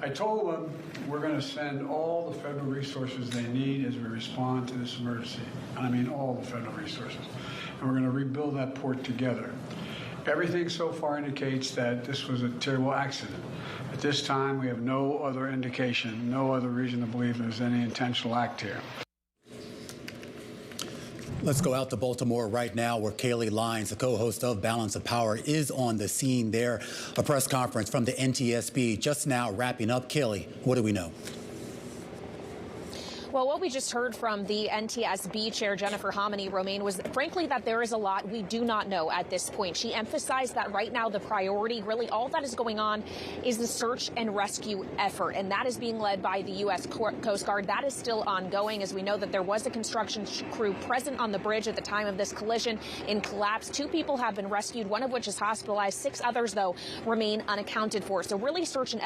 I told them we're going to send all the federal resources they need as we respond to this emergency. I mean all the federal resources. And we're going to rebuild that port together. Everything so far indicates that this was a terrible accident. At this time, we have no other indication, no other reason to believe there's any intentional act here. Let's go out to Baltimore right now, where Kailey Leinz, the co-host of Balance of Power, is on the scene there. A press conference from the NTSB just now wrapping up. Kailey, what do we know? Well, what we just heard from the NTSB chair, Jennifer Hominy, Romaine, was frankly that there is a lot we do not know at this point. She emphasized that right now the priority, really all that is going on, is the search and rescue effort. And that is being led by the U.S. Coast Guard. That is still ongoing, as we know that there was a construction crew present on the bridge at the time of this collision and collapse. 2 people have been rescued, one of which is hospitalized. 6 others, though, remain unaccounted for. So really search and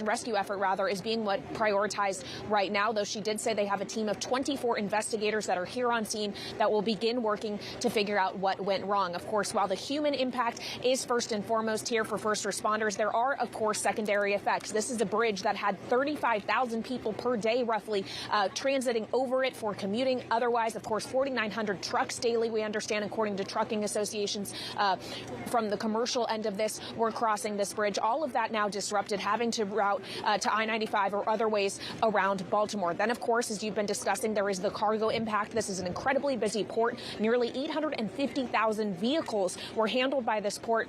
rescue effort, rather, is being what prioritized right now, though she did say they have a team of 24 investigators that are here on scene that will begin working to figure out what went wrong. Of course, while the human impact is first and foremost here for first responders, there are, of course, secondary effects. This is a bridge that had 35,000 people per day, roughly, transiting over it for commuting. Otherwise, of course, 4,900 trucks daily, we understand, according to trucking associations from the commercial end of this, were crossing this bridge. All of that now disrupted, having to route to I-95 or other ways around Baltimore. Then, of course, as you've been discussing, there is the cargo impact. This is an incredibly busy port. Nearly 850,000 vehicles were handled by this port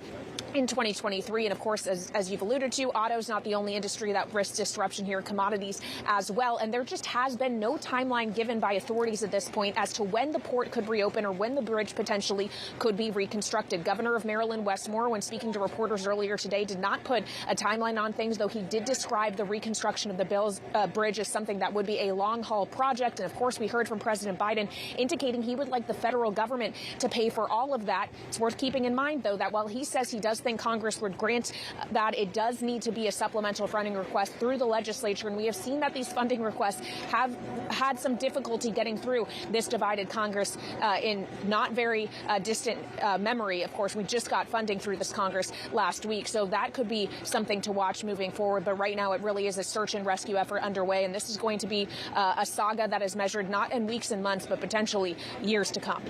in 2023. And of course, as you've alluded to, auto's not the only industry that risks disruption here, commodities as well. And there just has been no timeline given by authorities at this point as to when the port could reopen or when the bridge potentially could be reconstructed. Governor of Maryland, Wes Moore, when speaking to reporters earlier today, did not put a timeline on things, though he did describe the reconstruction of the bridge as something that would be a long-haul project. And of course, we heard from President Biden indicating he would like the federal government to pay for all of that. It's worth keeping in mind, though, that while he says he does think Congress would grant that, it does need to be a supplemental funding request through the legislature. And we have seen that these funding requests have had some difficulty getting through this divided Congress in not very distant memory. Of course, we just got funding through this Congress last week, so that could be something to watch moving forward. But right now, it really is a search and rescue effort underway, and this is going to be a saga that is measured not in weeks and months, but potentially years to come.